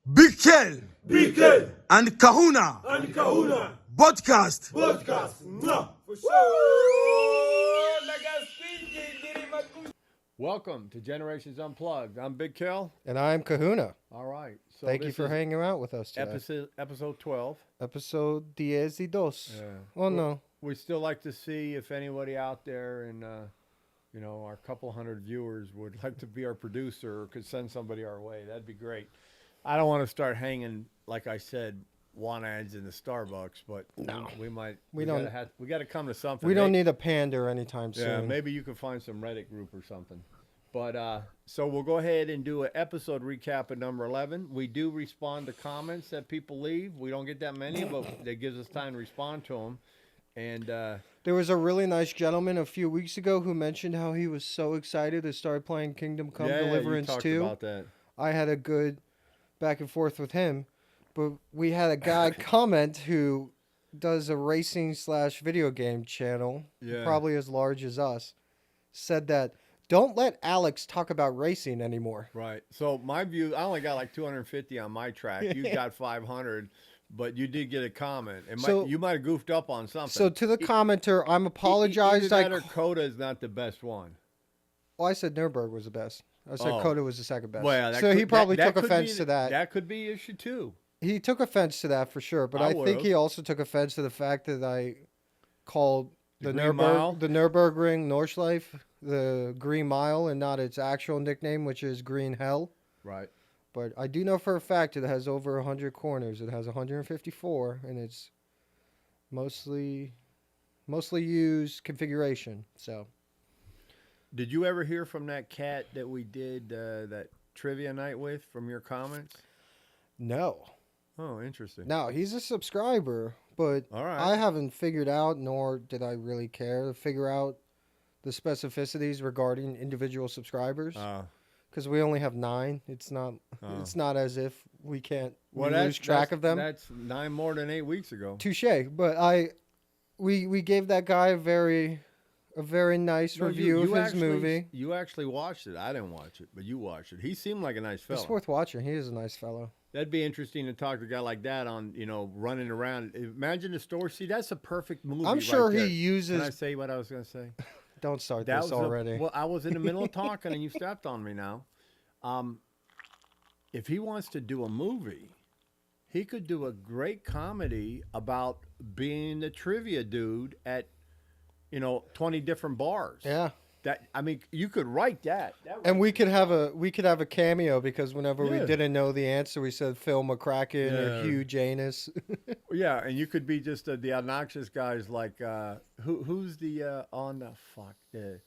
Big Kel Kel and Kahuna and Kahuna podcast. podcast. For sure. Welcome to Generations Unplugged. I'm Big Kel. And I'm Kahuna. All right. So Thank you this for is hanging out with us today. episode 12. Episode 12. Yeah. Oh, no. We still like to see if anybody out there and, our couple hundred viewers would like to be our producer or could send somebody our way. That'd be great. I don't want to start hanging, like I said, want ads in the Starbucks, but No. we might. We got to come to something. We don't need a pander anytime soon. Yeah, maybe you can find some Reddit group or something. But so we'll go ahead and do an episode recap of number 11. We do respond to comments that people leave. We don't get that many, but that gives us time to respond to them. And there was a really nice gentleman a few weeks ago who mentioned how he was so excited to start playing Kingdom Come Deliverance you talked 2. about that. I had a good back and forth with him, but we had a guy comment who does a racing / video game channel, probably as large as us, said that don't let Alex talk about racing anymore. Right. So my view, I only got like 250 on my track. You got 500, but you did get a comment. You might have goofed up on something. So to the commenter, I'm apologized. Either that or Coda is not the best one. Well, I said Nürburgring was the best. I said Coda was the second best. Well, so he probably took offense to that. That could be issue too. He took offense to that for sure, but I think he also took offense to the fact that I called the Nürburgring Nordschleife the Green Mile and not its actual nickname, which is Green Hell. Right. But I do know for a fact it has over 100 corners. It has 154, and it's mostly used configuration. So, did you ever hear from that cat that we did that trivia night with from your comments? No. Oh, interesting. No, he's a subscriber, but all right. I haven't figured out, nor did I really care to figure out the specificities regarding individual subscribers. Because we only have 9. It's not as if we can't lose track of them. That's 9 more than 8 weeks ago. Touche. But we gave that guy a very nice review of his movie. You actually watched it. I didn't watch it, but you watched it. He seemed like a nice fellow. It's worth watching. He is a nice fellow. That'd be interesting to talk to a guy like that on, running around. Imagine the store. See, that's a perfect movie. I'm sure he uses. Can I say what I was going to say? Don't start this already. Well, I was in the middle of talking and you stepped on me now. If he wants to do a movie, he could do a great comedy about being the trivia dude at, 20 different bars. Yeah. You could write that. And we could have a cameo because whenever we didn't know the answer, we said Phil McCracken or Hugh Janus. Yeah, and you could be just the obnoxious guys like who's the on the fuck the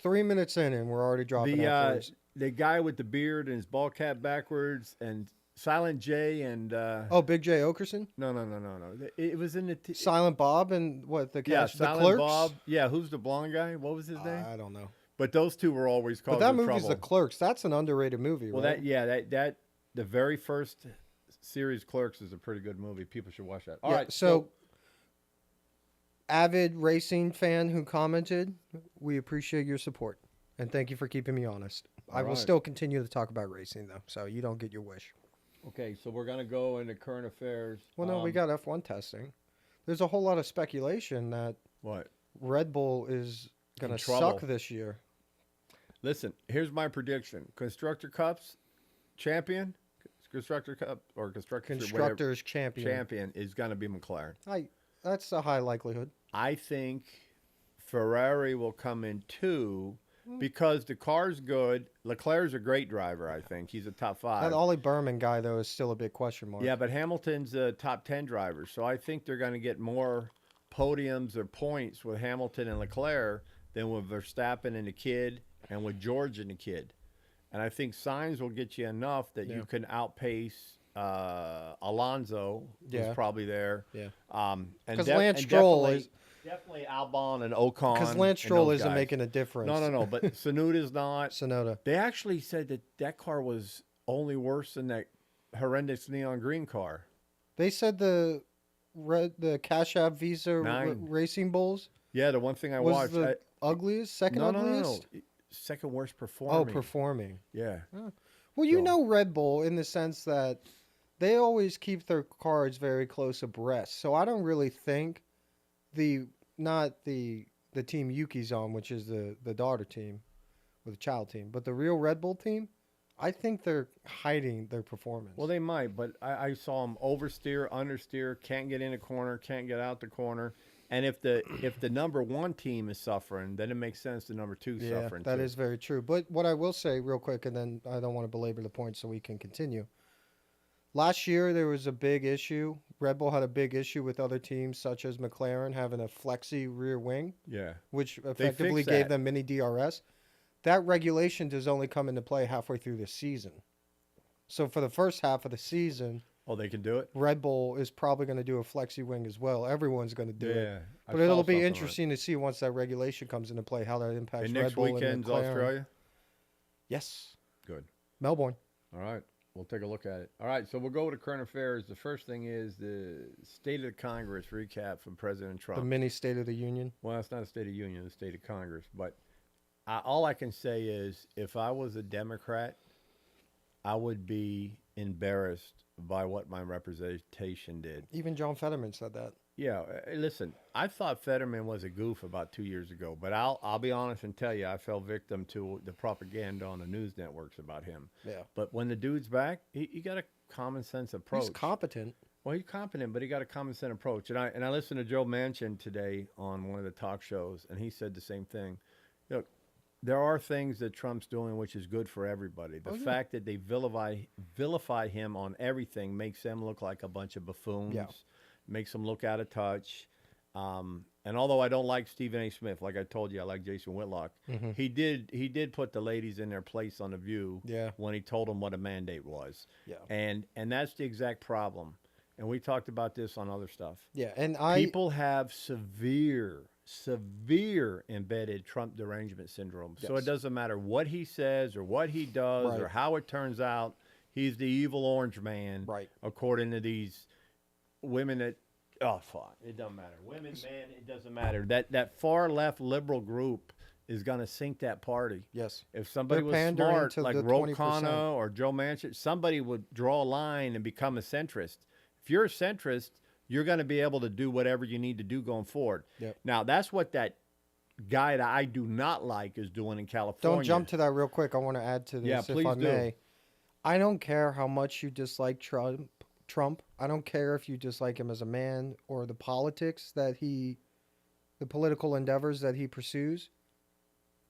3 minutes in and we're already dropping the guy with the beard and his ball cap backwards and Silent J and Big J Okerson? No. It was in the Silent Bob and what the Silent Clerks? Bob. Yeah, who's the blonde guy? What was his name? I don't know. But those two were always called. But that movie's trouble. The Clerks. That's an underrated movie, well, right? that the very first series Clerks is a pretty good movie. People should watch that. All right. So avid racing fan who commented, we appreciate your support and thank you for keeping me honest. I will still continue to talk about racing though, so you don't get your wish. Okay, so we're gonna go into current affairs. Well, no, we got F1 testing. There's a whole lot of speculation that Red Bull is gonna suck this year. Listen, here's my prediction: Constructor Cups champion, Constructor Cup or Constructors champion is gonna be McLaren. That's a high likelihood. I think Ferrari will come in 2. Because the car's good. Leclerc's a great driver, I think. He's a top 5. That Ollie Berman guy, though, is still a big question mark. Yeah, but Hamilton's a top 10 driver. So I think they're going to get more podiums or points with Hamilton and Leclerc than with Verstappen and the kid and with George and the kid. And I think Sainz will get you enough that you can outpace Alonso, who's probably there. Yeah. Because Lance Stroll is... Definitely Albon and Ocon. Because Lance Stroll isn't making a difference. No. But Tsunoda's not. Tsunoda. They actually said that car was only worse than that horrendous neon green car. They said the Cash App Visa Racing Bulls. Yeah, the one thing I was watched. The ugliest, second ugliest. No. Second worst performing. Oh, performing. Yeah. Well, you So- know Red Bull in the sense that they always keep their cards very close abreast. So I don't really think not the team Yuki's on, which is the daughter team or the child team, but the real Red Bull team, I think they're hiding their performance. Well, they might, but I saw them oversteer, understeer, can't get in a corner, can't get out the corner. And if the number one team is suffering, then it makes sense the number two yeah, suffering that too. is very true. But what I will say real quick, and then I don't want to belabor the point so we can continue. Last year, there was a big issue. Red Bull had a big issue with other teams, such as McLaren, having a flexi rear wing, Yeah. which effectively fixed gave that. them mini DRS. That regulation does only come into play halfway through the season. So for the first half of the season, Oh, they can do it? Red Bull is probably going to do a flexi wing as well. Everyone's going to do it. Yeah. I But saw it'll something be on it. interesting to see once that regulation comes into play how that impacts And Red next Bull weekend's and McLaren. Australia? Yes, Good. Melbourne. All right. We'll take a look at it. All right. So we'll go to current affairs. The first thing is the State of the Congress recap from President Trump. The mini State of the Union. Well, it's not a State of Union, it's a State of Congress. But all I can say is if I was a Democrat, I would be embarrassed by what my representation did. Even John Fetterman said that. Yeah, listen, I thought Fetterman was a goof about 2 years ago, but I'll be honest and tell you, I fell victim to the propaganda on the news networks about him. Yeah. But when the dude's back, he got a common sense approach. He's competent. Well, he's competent, but he got a common sense approach. And I listened to Joe Manchin today on one of the talk shows, and he said the same thing. Look, there are things that Trump's doing which is good for everybody. The fact that they vilify him on everything makes them look like a bunch of buffoons. Yeah. Makes them look out of touch. And although I don't like Stephen A. Smith, like I told you, I like Jason Whitlock. He did put the ladies in their place on The View Yeah. when he told them what a mandate was. Yeah. And that's the exact problem. And we talked about this on other stuff. Yeah, and People have severe embedded Trump derangement syndrome. So Yes. it doesn't matter what he says or what he does or Right. how it turns out. He's the evil orange man, Right. according to these women that, oh, fuck, it doesn't matter. Women, man, it doesn't matter. That far left liberal group is going to sink that party. yes. If somebody They're was pandering smart, to like the Ro 20%. Khanna or Joe Manchin, somebody would draw a line and become a centrist. If you're a centrist, you're going to be able to do whatever you need to do going forward. Yep. Now, that's what that guy that I do not like is doing in California. Don't jump to that real quick. I want to add to this, Yeah, if please I do. may. I don't care how much you dislike Trump. I don't care if you dislike him as a man or the politics the political endeavors that he pursues.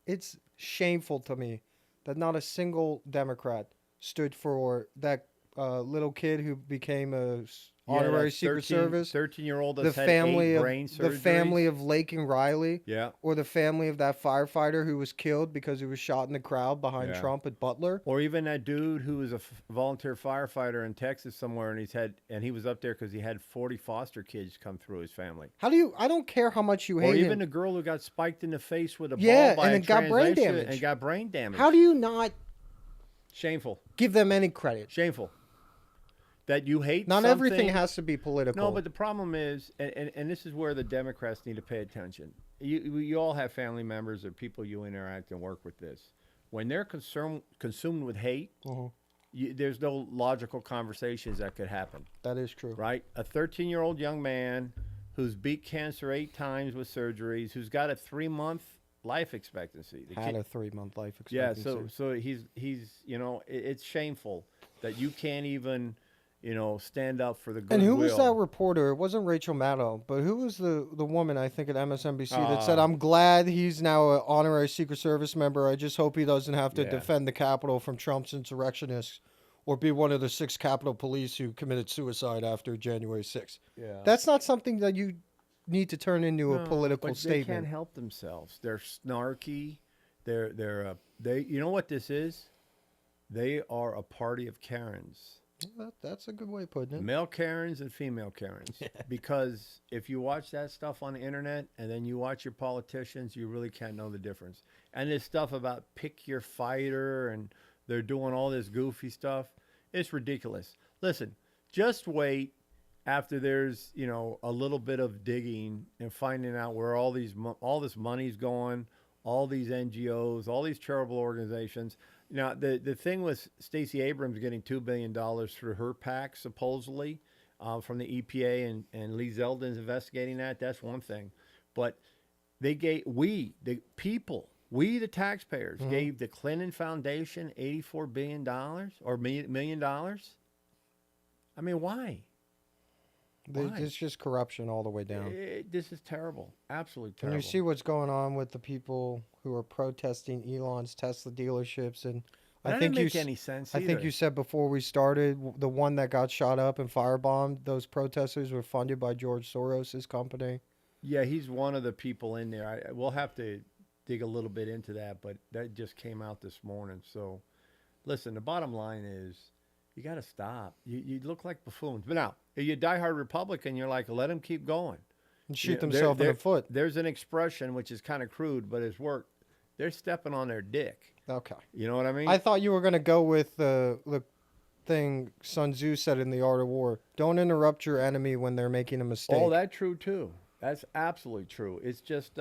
It's shameful to me that not a single Democrat stood for that little kid who became a honorary Secret Service. 13-year-old The that's had family 8 of brain the family surgeries. of Lake and Riley. Yeah. Or the family of that firefighter who was killed because he was shot in the crowd behind Yeah. Trump at Butler. Or even that dude who was a volunteer firefighter in Texas somewhere, and he was up there because he had 40 foster kids come through his family. I don't care how much you Or hate even him. the girl who got spiked in the face with a Yeah, ball by and a it got brain translation damage. And got brain damage. How do you not Shameful. give them any credit? Shameful. That you hate Not something. everything has to be political. No, but the problem is, and this is where the Democrats need to pay attention. You all have family members or people you interact and work with this. When they're consumed with hate, there's no logical conversations that could happen, that is true. right? A 13-year-old young man who's beat cancer 8 times with surgeries, who's got a 3-month life expectancy. The Had kid- a 3-month life yeah, expectancy. so he's it's shameful that you can't even stand up for the goodwill. And who was that reporter? It wasn't Rachel Maddow, but who was the woman, I think, at MSNBC that said, I'm glad he's now an honorary Secret Service member. I just hope he doesn't have to Yeah. defend the Capitol from Trump's insurrectionists or be one of the 6 Capitol police who committed suicide after January 6th. Yeah. That's not something that you need to turn into a No, political but statement. They can't help themselves. They're snarky. They you know what this is? They are a party of Karens. That's a good way of putting it. Male Karens and female Karens. Because if you watch that stuff on the internet and then you watch your politicians, you really can't know the difference. And this stuff about pick your fighter and they're doing all this goofy stuff, it's ridiculous. Listen, just wait after there's, a little bit of digging and finding out where all this money's going, all these NGOs, all these charitable organizations. Now, the thing with Stacey Abrams getting $2 billion through her PAC, supposedly, from the EPA and Lee Zeldin's investigating that, that's one thing. But they gave, the people, the taxpayers, gave the Clinton Foundation $84 billion or $1 million. I mean, why? It's just corruption all the way down. This is terrible. Absolutely And terrible. you see what's going on with the people who are protesting Elon's Tesla dealerships, and that didn't make any sense I think either. you said before we started, the one that got shot up and firebombed, those protesters were funded by George Soros' company. Yeah, he's one of the people in there. We'll have to dig a little bit into that, but that just came out this morning. So, listen, the bottom line is you got to stop. You look like buffoons. But now, if you're a diehard Republican, you're like, let him keep going. And shoot themselves in the foot. There's an expression, which is kind of crude, but it's worked. They're stepping on their dick. Okay. You know what I mean? I thought you were going to go with the thing Sun Tzu said in The Art of War. Don't interrupt your enemy when they're making a mistake. Oh, that's true, too. That's absolutely true. It's just,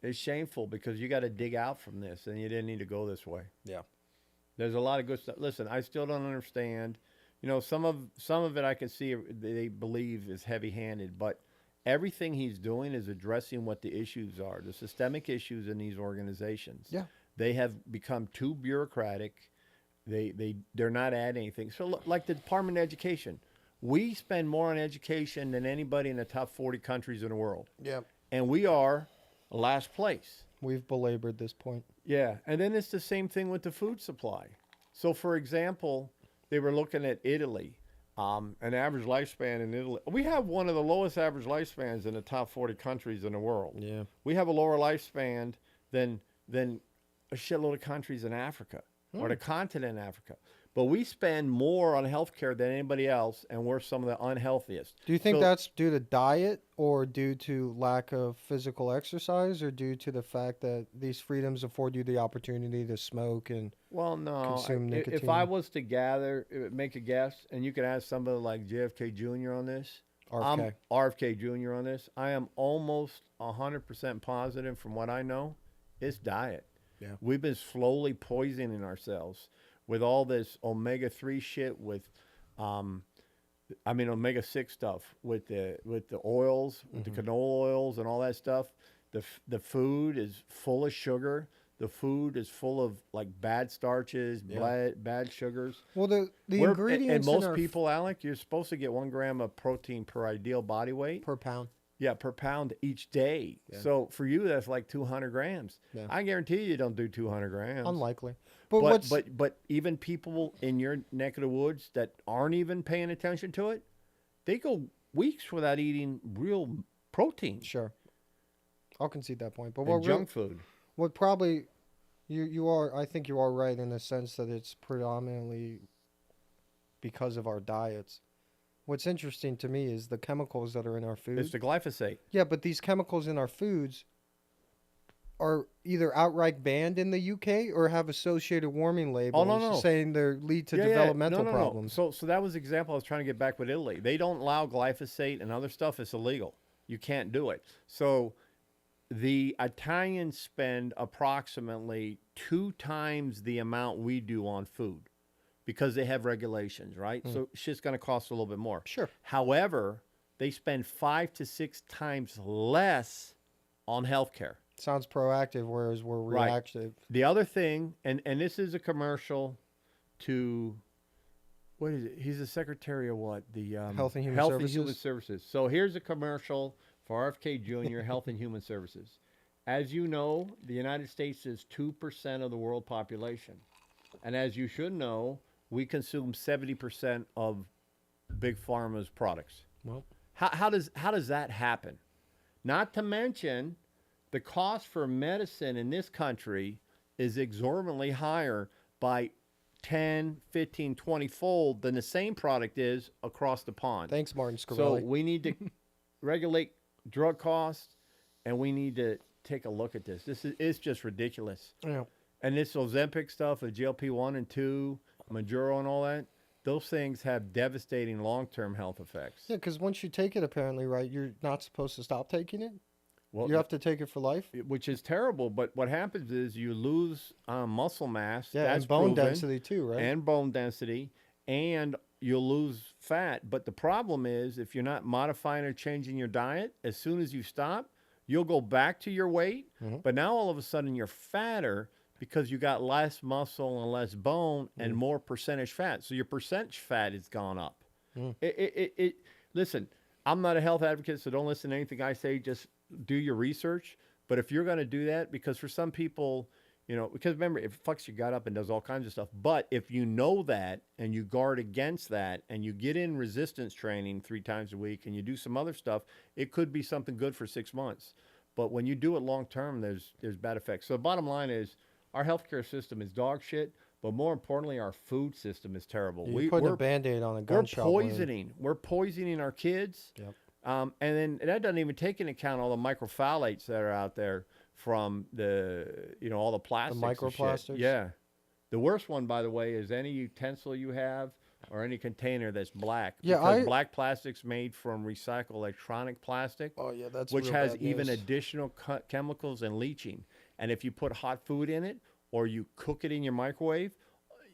it's shameful because you got to dig out from this, and you didn't need to go this way. Yeah. There's a lot of good stuff. Listen, I still don't understand. You know, some of it I can see they believe is heavy-handed, but everything he's doing is addressing what the issues are, the systemic issues in these organizations. Yeah. They have become too bureaucratic. They're not adding anything. So, like the Department of Education, we spend more on education than anybody in the top 40 countries in the world. Yeah. And we are last place. We've belabored this point. Yeah, and then it's the same thing with the food supply. So, for example, they were looking at Italy, an average lifespan in Italy. We have one of the lowest average lifespans in the top 40 countries in the world. Yeah. We have a lower lifespan than a shitload of countries in Africa or the continent in Africa. But we spend more on healthcare than anybody else, and we're some of the unhealthiest. Do you think that's due to diet or due to lack of physical exercise or due to the fact that these freedoms afford you the opportunity to smoke and consume nicotine? If I was to make a guess, and you could ask somebody like JFK Jr. on this, RFK Jr. on this, I am almost 100% positive from what I know, it's diet. Yeah. We've been slowly poisoning ourselves with all this omega-3 shit, with, omega-6 stuff, with the oils, with the canola oils and all that stuff. The food is full of sugar. The food is full of like bad starches, bad sugars. Well, the ingredients and most people, Alec, you're supposed to get 1 gram of protein per ideal body weight. per pound. Yeah, per pound each day. Yeah. So for you, that's like 200 grams. Yeah. I guarantee you don't do 200 grams. Unlikely. But even people in your neck of the woods that aren't even paying attention to it, they go weeks without eating real protein. Sure. I'll concede that point. But what junk food? What probably you are, I think you are right in the sense that it's predominantly because of our diets. What's interesting to me is the chemicals that are in our food. It's the glyphosate. Yeah, but these chemicals in our foods are either outright banned in the UK or have associated warming labels saying they lead to developmental problems. So that was the example I was trying to get back with Italy. They don't allow glyphosate and other stuff. It's illegal. You can't do it. So the Italians spend approximately 2 times the amount we do on food because they have regulations, right? So shit's going to cost a little bit more. Sure. However, they spend 5 to 6 times less on healthcare. Sounds proactive, whereas we're reactive. Right. The other thing, and this is a commercial to, what is it? He's the secretary of what? The Health and Human Services. Human Services. So here's a commercial for RFK Jr., Health and Human Services. As you know, the United States is 2% of the world population. And as you should know, we consume 70% of Big Pharma's products. Well, how does that happen? Not to mention, the cost for medicine in this country is exorbitantly higher by 10, 15, 20-fold than the same product is across the pond. Thanks, Martin Scarelli. So we need to regulate drug costs, and we need to take a look at this. It's just ridiculous. Yeah. And this Ozempic stuff, the GLP-1 and 2, Mounjaro and all that, those things have devastating long-term health effects. Yeah, because once you take it, apparently, right, you're not supposed to stop taking it? Well, You have to take it for life. which is terrible. But what happens is you lose muscle mass. Yeah, that's and bone proven, density too, right? and bone density, and you'll lose fat. But the problem is if you're not modifying or changing your diet, as soon as you stop, you'll go back to your weight. But now all of a sudden you're fatter because you got less muscle and less bone and more percentage fat. So your percentage fat has gone up. Listen, I'm not a health advocate, so don't listen to anything I say. Just do your research. But if you're going to do that, because for some people, because remember, it fucks your gut up and does all kinds of stuff. But if you know that and you guard against that and you get in resistance training 3 times a week and you do some other stuff, it could be something good for 6 months. But when you do it long term, there's bad effects. So the bottom line is our healthcare system is dog shit. But more importantly, our food system is terrible. You're putting a Band-Aid on a gunshot wound. We're poisoning our kids. Yep. And then that doesn't even take into account all the microphthalates that are out there from all the plastics. The and shit. microplastics? Yeah. The worst one, by the way, is any utensil you have or any container that's black. Yeah, because black plastic's made from recycled electronic plastic. Oh yeah, that's which real has bad even news. additional chemicals and leaching. And if you put hot food in it or you cook it in your microwave,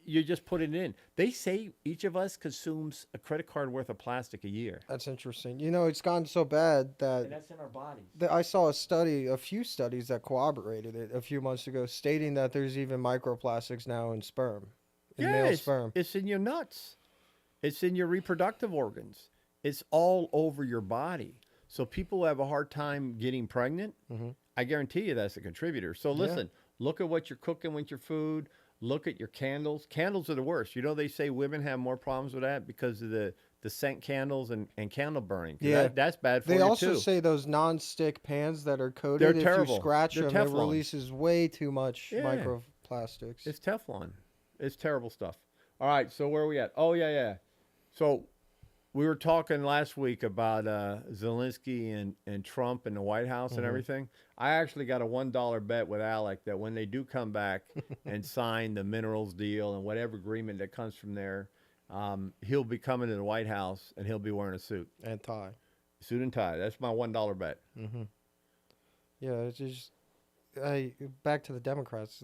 you just put it in. They say each of us consumes a credit card worth of plastic a year. That's interesting. It's gotten so bad And that's in our bodies. that I saw a few studies that corroborated it a few months ago, stating that there's even microplastics now in sperm, in male sperm. It's in your nuts. It's in your reproductive organs. It's all over your body. So people who have a hard time getting pregnant, I guarantee you that's a contributor. So listen, look at what you're cooking with your food. Look at your candles. Candles are the worst. They say women have more problems with that because of the scent candles and candle burning. Yeah. That's bad for you, They also too. say those non-stick pans that are coated, They're terrible. if you scratch They're them, it Teflon. releases way too much Yeah. microplastics. It's Teflon. It's terrible stuff. All right, so where are we at? Oh, yeah. So we were talking last week about Zelensky and Trump and the White House and everything. I actually got a $1 bet with Alec that when they do come back and sign the minerals deal and whatever agreement that comes from there, he'll be coming to the White House and he'll be wearing a suit. And tie. Suit and tie. That's my $1 bet. Yeah, it's just back to the Democrats.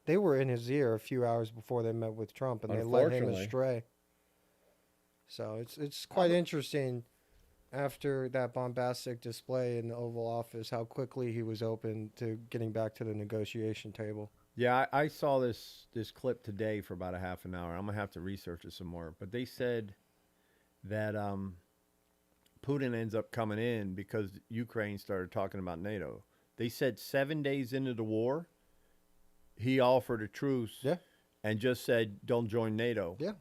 They were in his ear a few hours before they met with Trump, and they led him Unfortunately. astray. So it's quite interesting after that bombastic display in the Oval Office how quickly he was open to getting back to the negotiation table. Yeah, I saw this clip today for about a half an hour. I'm going to have to research it some more. But they said that Putin ends up coming in because Ukraine started talking about NATO. They said 7 days into the war, he offered a truce and just said, don't join NATO. Yeah.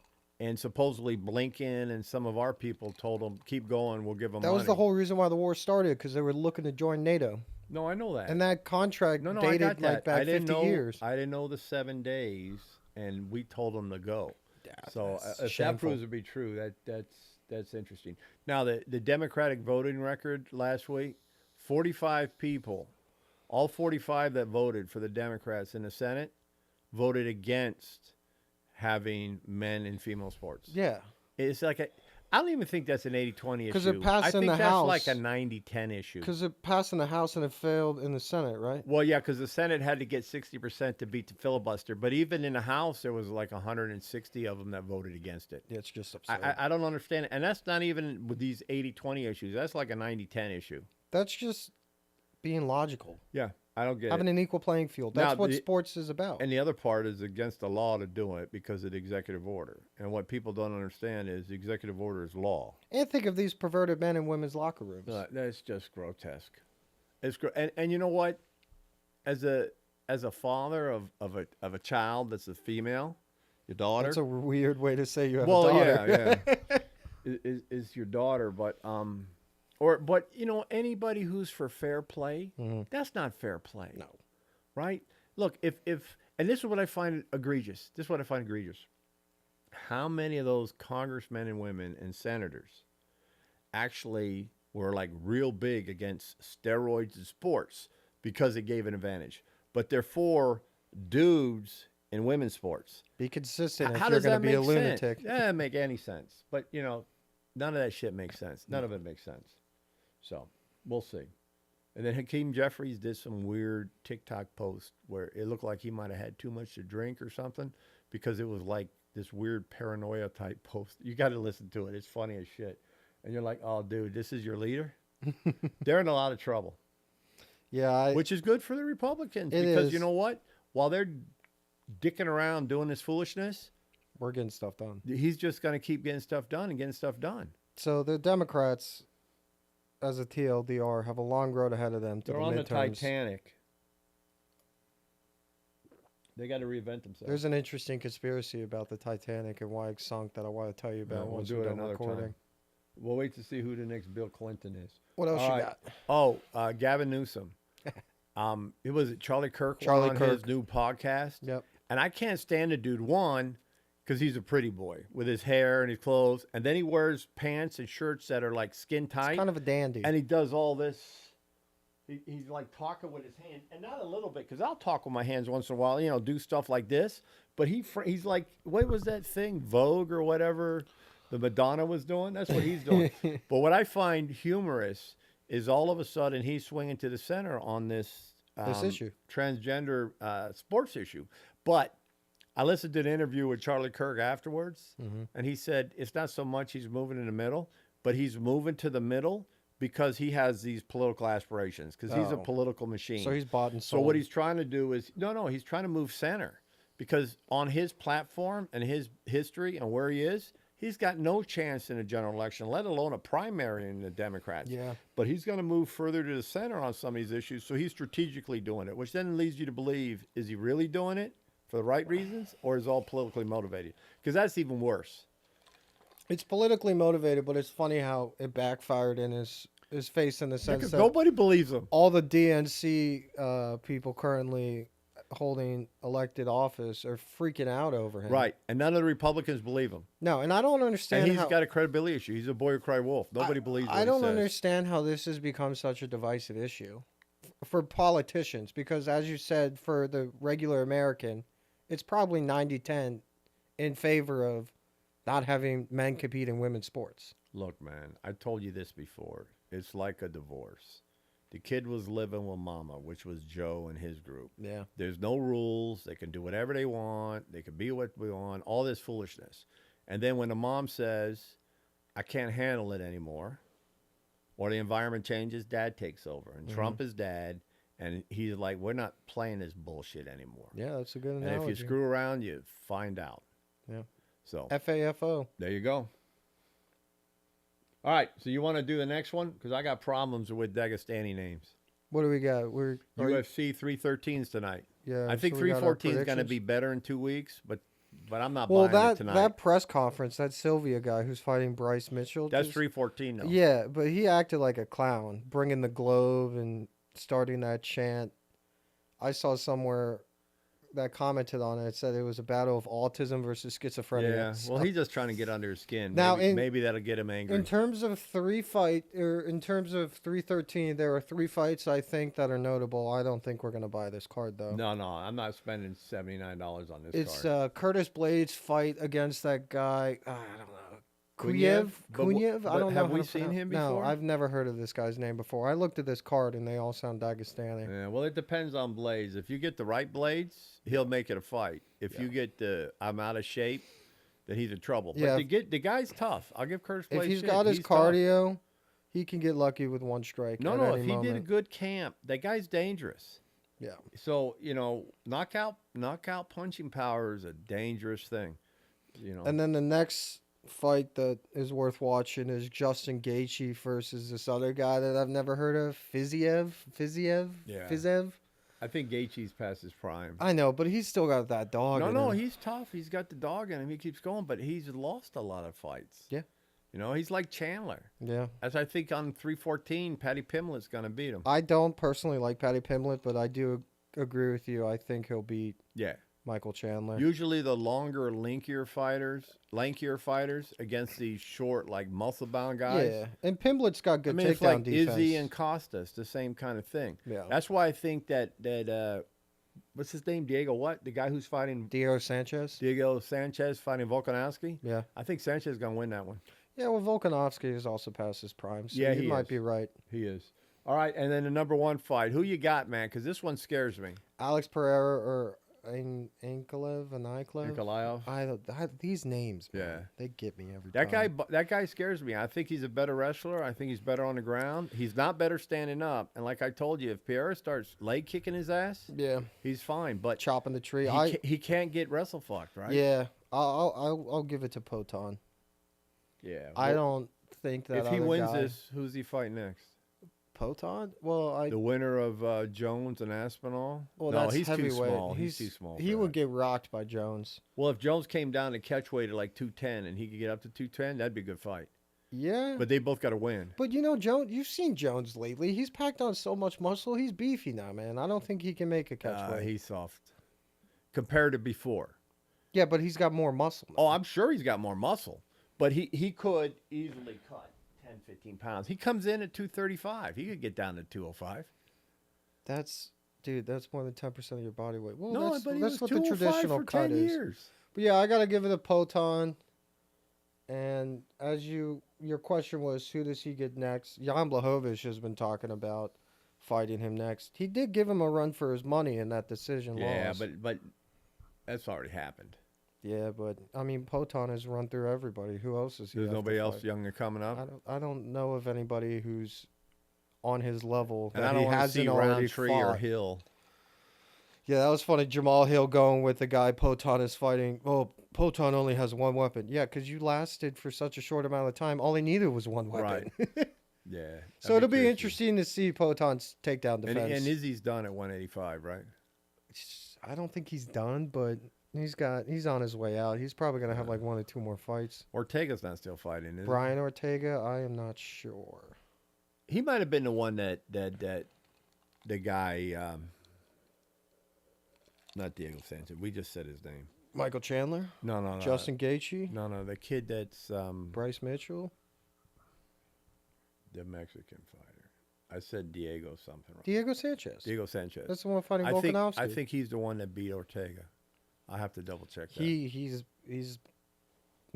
And supposedly Blinken and some of our people told him, keep going, we'll give them That money. was the whole reason why the war started, because they were looking to join NATO. No, I know that. And that contract I dated got that. like back 50 years. I didn't know the 7 days, and we told them to go. Yeah, So that's if shameful. that proves to be true, that's interesting. Now, the Democratic voting record last week, 45 people, all 45 that voted for the Democrats in the Senate, voted against having men in female sports. Yeah. It's like I don't even think that's an 80-20 issue. 'Cause it passed I in think the that's House. like a 90-10 issue. Because it passed in the House and it failed in the Senate, right? Well, yeah, because the Senate had to get 60% to beat the filibuster. But even in the House, there was like 160 of them that voted against it. Yeah, it's just absurd. I don't understand it. And that's not even with these 80-20 issues. That's like a 90-10 issue. That's just being logical. Yeah, I don't get Having it. an equal playing field. That's Now, what sports is about. And the other part is against the law to do it because of the executive order. And what people don't understand is the executive order is law. And think of these perverted men in women's locker rooms. That's just grotesque. And you know what? As a father of a child that's a female, your daughter. That's a weird way to say you have Well, a daughter. yeah. is your daughter, but anybody who's for fair play, that's not fair play. No. Right? Look, if and this is what I find egregious. How many of those congressmen and women and senators actually were like real big against steroids in sports because it gave an advantage, but they're for dudes in women's sports? Be consistent How if you're does going that to be a make lunatic. sense? Yeah, it doesn't make any sense. But, none of that shit makes sense. None of it makes sense. So, we'll see. And then Hakeem Jeffries did some weird TikTok post where it looked like he might have had too much to drink or something because it was like this weird paranoia type post. You got to listen to it. It's funny as shit. And you're like, oh, dude, this is your leader? They're in a lot of trouble. Yeah. Which is good for the Republicans It because is. you know what? While they're dicking around doing this foolishness, We're getting stuff done. he's just going to keep getting stuff done and getting stuff done. So the Democrats, as a TLDR, have a long road ahead of them to They're the on the midterms. Titanic. They got to reinvent themselves. There's an interesting conspiracy about the Titanic and why it sunk that I want to tell you about we'll once do we're it done another recording. time. We'll wait to see who the next Bill Clinton is. What else All you right. got? Oh, Gavin Newsom. It was Charlie Kirk Charlie on Kirk. his new podcast. Yep. And I can't stand the dude, one, because he's a pretty boy with his hair and his clothes. And then he wears pants and shirts that are like skin tight. It's kind of a dandy. And he does all this. He's like talking with his hand. And not a little bit, because I'll talk with my hands once in a while, do stuff like this. But he's like, what was that thing, Vogue or whatever the Madonna was doing? That's what he's doing. But what I find humorous is all of a sudden he's swinging to the center on this issue. Transgender sports issue. But I listened to an interview with Charlie Kirk afterwards, and he said it's not so much he's moving in the middle, but he's moving to the middle because he has these political aspirations, because he's a political machine. So he's bought and So sold. what he's trying to do is, he's trying to move center, because on his platform and his history and where he is, he's got no chance in a general election, let alone a primary in the Democrats. Yeah. But he's going to move further to the center on some of these issues, so he's strategically doing it, which then leads you to believe, is he really doing it for the right reasons, or is it all politically motivated? Because that's even worse. It's politically motivated, but it's funny how it backfired in his face in the sense Because that nobody believes him. all the DNC people currently holding elected office are freaking out over him. Right. And none of the Republicans believe him. No, and I don't understand And he's how... got a credibility issue. He's a boy who cried wolf. Nobody believes what I don't he says. understand how this has become such a divisive issue for politicians, because as you said, for the regular American, it's probably 90-10 in favor of not having men compete in women's sports. Look, man, I told you this before. It's like a divorce. The kid was living with mama, which was Joe and his group. Yeah. There's no rules. They can do whatever they want. They can be what we want, all this foolishness. And then when the mom says, I can't handle it anymore, or the environment changes, dad takes over. And Trump is dad, and he's like, we're not playing this bullshit anymore. Yeah, that's a good And analogy. if you screw around, you find out. Yeah. So FAFO. there you go. All right, so you want to do the next one? Because I got problems with Dagestani names. What do we got? UFC 313s tonight. Yeah, I think so we got our 314 is going to predictions. be better in 2 weeks, but I'm not Well, buying it tonight. that press conference, that Sylvia guy who's fighting Bryce Mitchell. That's just- 314 though. Yeah, but he acted like a clown, bringing the globe and starting that chant. I saw somewhere that commented on it. It said it was a battle of autism versus schizophrenia. Yeah. So- Well, he's just trying to get under his skin. Now, Maybe that'll get him angry. in terms of 313, there are 3 fights I think that are notable. I don't think we're gonna buy this card though. No, I'm not spending $79 on this It's card. Curtis Blades' fight against that guy. I don't know. Kuniev? But Kuniev? I don't know. have how we to seen pronounce- him No, before? I've never heard of this guy's name before. I looked at this card and they all sound Dagestani. Yeah, well, it depends on Blades. If you get the right Blades, he'll make it a fight. If you get the I'm out of shape, then he's in trouble. Yeah. But the guy's tough. I'll give Curtis If Blades he's shit. got his tough. cardio, he can get lucky with one strike. No, at no. any If he did a moment. good camp, that guy's dangerous. Yeah. So knockout punching power is a dangerous thing. And then the next fight that is worth watching is Justin Gaethje versus this other guy that I've never heard of, Fiziev. Yeah. Fiziev. I think Gaethje's past his prime. I know, but he's still got that dog. in him. He's tough. He's got the dog in him. He keeps going, but he's lost a lot of fights. Yeah. He's like Chandler. Yeah. As I think on 314, Patty Pimlet's going to beat him. I don't personally like Patty Pimlet, but I do agree with you. I think he'll beat Yeah. Michael Chandler. Usually the longer, lankier fighters against these short, like muscle-bound guys. Yeah, and Pimblet's got good takedown it's like defense. Izzy and Costas, the same kind of thing. Yeah. That's why I think that what's his name? Diego what? The guy who's fighting Diego Sanchez. Diego Sanchez fighting Volkanovski? Yeah. I think Sanchez is going to win that one. Yeah, well, Volkanovski is also past his prime, so Yeah, you he might is. be right. He is. All right, and then the number 1 fight. Who you got, man? Because this one scares me. Alex Pereira or Ankalev and Nikolaev? These names, man, Yeah. they get me every time. That guy scares me. I think he's a better wrestler. I think he's better on the ground. He's not better standing up. And like I told you, if Pereira starts leg kicking his ass, Yeah, he's fine. But chopping the tree. he can't get wrestle fucked, right? Yeah, I'll give it to Poton. Yeah. I don't think that if he other wins guy- this, who's he fighting next? Poton. Well, The winner of Jones and Aspinall? well, no, that's he's too heavyweight. small. He's too small. He for would that. get rocked by Jones. Well, if Jones came down to catch weight at like 210 and he could get up to 210, that'd be a good fight. Yeah, But they both got to win. but you know, Jones. You've seen Jones lately. He's packed on so much muscle. He's beefy now, man. I don't think he can make a catch weight. He's soft compared to before. Yeah, but he's got more muscle now. Oh, I'm sure he's got more muscle, but he could easily cut 10, 15 pounds. He comes in at 235. He could get down to 205. That's more than 10% of your body weight. Well, No, that's, but he that's was what the 205 traditional for cut 10 is. years. But yeah, I gotta give it a Poton. And as your question was, who does he get next? Jan Blachowicz has been talking about fighting him next. He did give him a run for his money in that decision Yeah, loss. but that's already happened. Yeah, but I mean, Poton has run through everybody. Who else is he? There's have to nobody else fight? younger coming up. I don't know of anybody who's on his level And that I don't he want to hasn't see already Roundtree fought. or Hill. Yeah, that was funny. Jamal Hill going with the guy Poton is fighting. Oh, Poton only has one weapon. Yeah, because you lasted for such a short amount of time. All he needed was one weapon. Right. Yeah. So it'll be interesting to see Poton's takedown And, defense. and Izzy's done at 185, right? I don't think he's done, but he's on his way out. He's probably gonna have like 1 or 2 more fights. Ortega's not still fighting, is Brian Ortega, I am not sure. he? He might have been the one that the guy, not Diego Sanchez. We just said his name. Michael Chandler, No. Justin Gaethje, No, the kid that's Bryce Mitchell, the Mexican fighter. I said Diego something wrong. Diego Sanchez. Diego Sanchez. That's the one fighting I think Volkanovski. he's the one that beat Ortega. I have to double check that.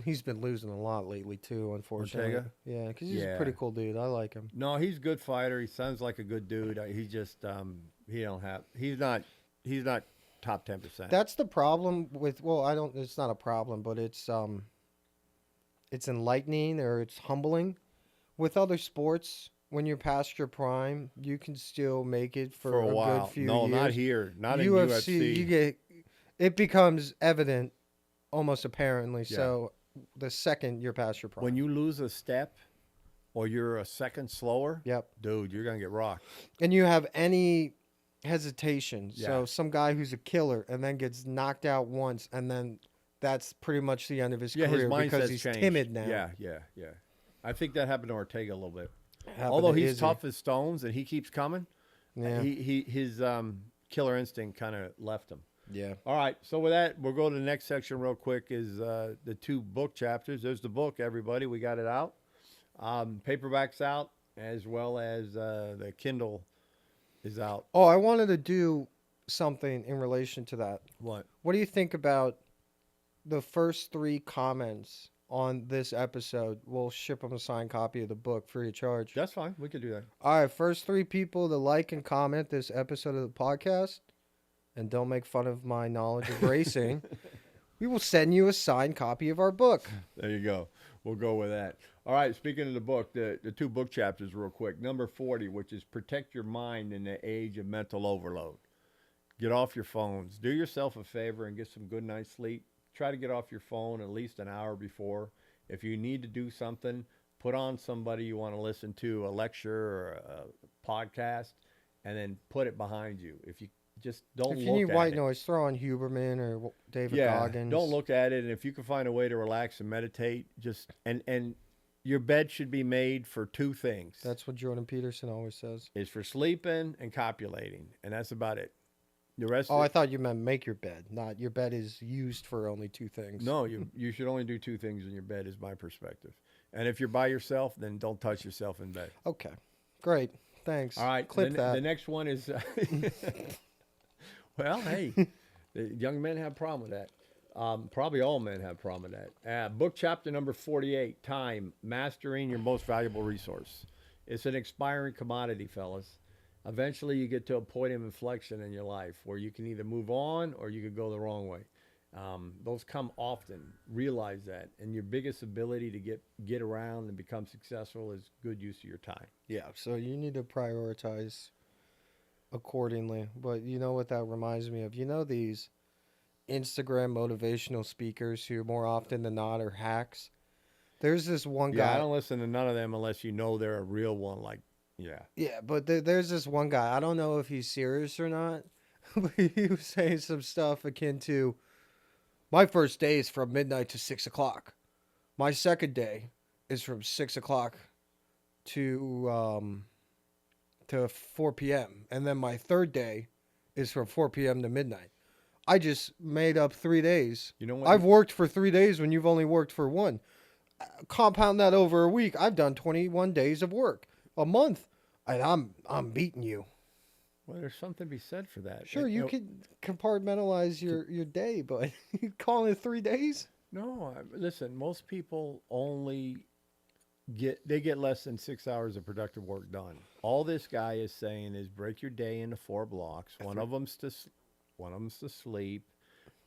He's been losing a lot lately too, unfortunately. Ortega? Yeah, because he's a Yeah. pretty cool dude. I like him. No, he's a good fighter. He sounds like a good dude. He just he's not top 10%. That's the problem with. Well, I don't. It's not a problem, but it's enlightening or it's humbling. With other sports, when you're past your prime, you can still make it for a while. good few No, years. not here. Not in UFC. UFC. It becomes evident, almost apparently. So the second you're past your prime, When you lose a step or you're a second slower, yep, dude, you're going to get rocked. and you have any hesitation. Yeah. So some guy who's a killer and then gets knocked out once, and then that's pretty much the end of his Yeah, his career because mindset's he's changed. timid now. Yeah. I think that happened to Ortega a little bit. Happened Although to he's Izzy. tough as stones and he keeps coming, Yeah. his killer instinct kind of left him. Yeah. All right, so with that, we'll go to the next section real quick is the 2 book chapters. There's the book, everybody. We got it out. Paperback's out, as well as the Kindle is out. Oh, I wanted to do something in relation to that. What? What do you think about the first 3 comments on this episode? We'll ship them a signed copy of the book free of charge. That's fine. We could do that. All right, first 3 people to like and comment this episode of the podcast and don't make fun of my knowledge of racing, we will send you a signed copy of our book. There you go. We'll go with that. All right, speaking of the book, the 2 book chapters real quick. Number 40, which is Protect Your Mind in the Age of Mental Overload. Get off your phones. Do yourself a favor and get some good night's sleep. Try to get off your phone at least an hour before. If you need to do something, put on somebody you want to listen to, a lecture or a podcast, and then put it behind you. If you just don't If look you need at white it. noise, throw on Huberman or David Yeah, Goggins. don't look at it. And if you can find a way to relax and meditate, just and your bed should be made for 2 things. That's what Jordan Peterson always says. It's for sleeping and copulating, and that's about it. The rest. Oh, I thought you meant make your bed, not your bed is used for only 2 things. No, you should only do 2 things in your bed, is my perspective. And if you're by yourself, then don't touch yourself in bed. Okay, great. Thanks. All right, Clip that. The next one is. Well, hey, the young men have a problem with that. Probably all men have a problem with that. Book chapter number 48, Time, Mastering Your Most Valuable Resource. It's an expiring commodity, fellas. Eventually, you get to a point of inflection in your life where you can either move on or you could go the wrong way. Those come often. Realize that, and your biggest ability to get around and become successful is good use of your time. Yeah, so you need to prioritize accordingly. But you know what that reminds me of? You know these Instagram motivational speakers who more often than not are hacks? There's this one Yeah, I guy. don't listen to none of them unless you know they're a real one. Like, yeah, Yeah, but there's this one guy. I don't know if he's serious or not, but he was saying some stuff akin to, my first day is from midnight to 6 o'clock. My second day is from 6 o'clock to 4 p.m. And then my third day is from 4 p.m. to midnight. I just made up 3 days. you know what? I've worked for 3 days when you've only worked for one. Compound that over a week. I've done 21 days of work a month, and I'm beating you. Well, there's something to be said for that. Sure, you know, could compartmentalize your day, but you calling it 3 days? No, listen. Most people only get less than 6 hours of productive work done. All this guy is saying is break your day into 4 blocks. One of them's to sleep.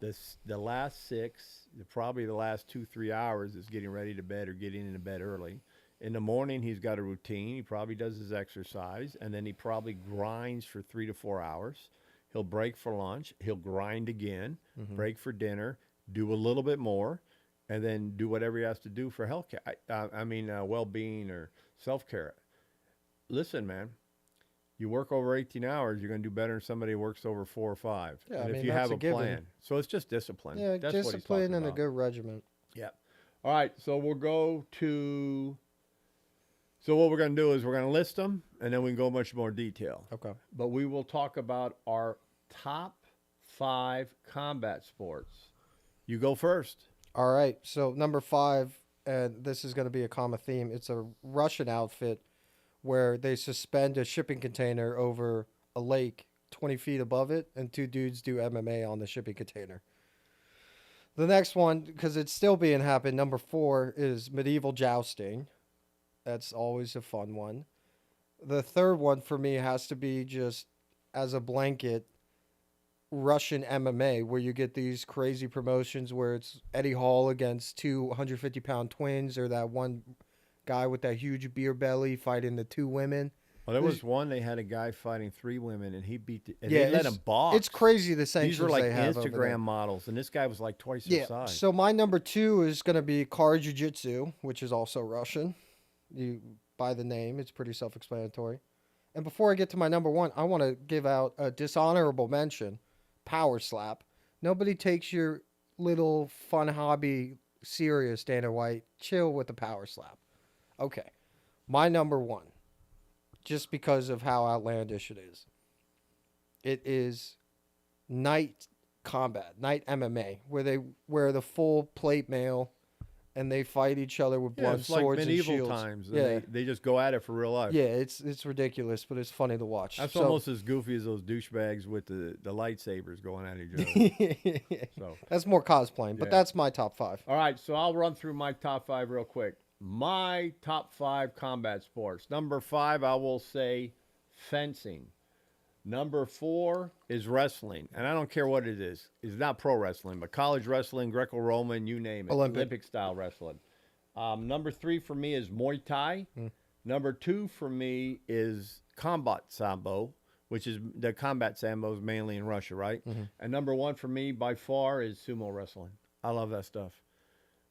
The last 6, probably the last 2-3 hours is getting ready to bed or getting into bed early. In the morning, he's got a routine. He probably does his exercise, and then he probably grinds for 3 to 4 hours. He'll break for lunch. He'll grind again, break for dinner, do a little bit more, and then do whatever he has to do for health care. Well-being or self-care. Listen, man, you work over 18 hours, you're going to do better than somebody who works over 4 or 5. Yeah, and I if mean, you that's have a a given. plan. So it's just discipline. Yeah, That's what he's discipline talking and a about. good regiment. Yeah. All right, so we'll go to... So what we're going to do is we're going to list them, and then we can go much more detail. Okay. But we will talk about our top 5 combat sports. You go first. All right. So number 5, and this is going to be a common theme. It's a Russian outfit where they suspend a shipping container over a lake 20 feet above it, and 2 dudes do MMA on the shipping container. The next one, because it's still being happened, number 4 is medieval jousting. That's always a fun one. The third one for me has to be just as a blanket, Russian MMA, where you get these crazy promotions where it's Eddie Hall against 2 150-pound twins, or that one guy with that huge beer belly fighting the 2 women. Well, there was one, they had a guy fighting 3 women, and he beat and Yeah, they let it's- him box. It's crazy the sanctions These were like they have over there. Instagram models, and this guy was like twice his Yeah. size. So my number 2 is going to be Kara Jiu-Jitsu, which is also Russian. You by the name, it's pretty self-explanatory. And before I get to my number 1, I want to give out a dishonorable mention. Power slap. Nobody takes your little fun hobby serious, Dana White. Chill with the power slap. Okay. My number 1, just because of how outlandish it is. It is night combat, night MMA, where they wear the full plate mail and they fight each other with yeah, blunt it's like swords and medieval shields. times. And Yeah. they just go at it for real life. Yeah, it's ridiculous, but it's funny to watch. That's So- almost as goofy as those douchebags with the lightsabers going at each other. So, That's more cosplaying, but Yeah. that's my top 5. all right, so I'll run through my top 5 real quick. My top 5 combat sports. Number 5, I will say fencing. Number 4 is wrestling, and I don't care what it is. It's not pro wrestling, but college wrestling, Greco-Roman, you name it, Olympic. style wrestling. Number 3 for me is Muay Thai. Number 2 for me is combat sambo, which is the combat sambo is mainly in Russia, right? And number 1 for me by far is sumo wrestling. I love that stuff.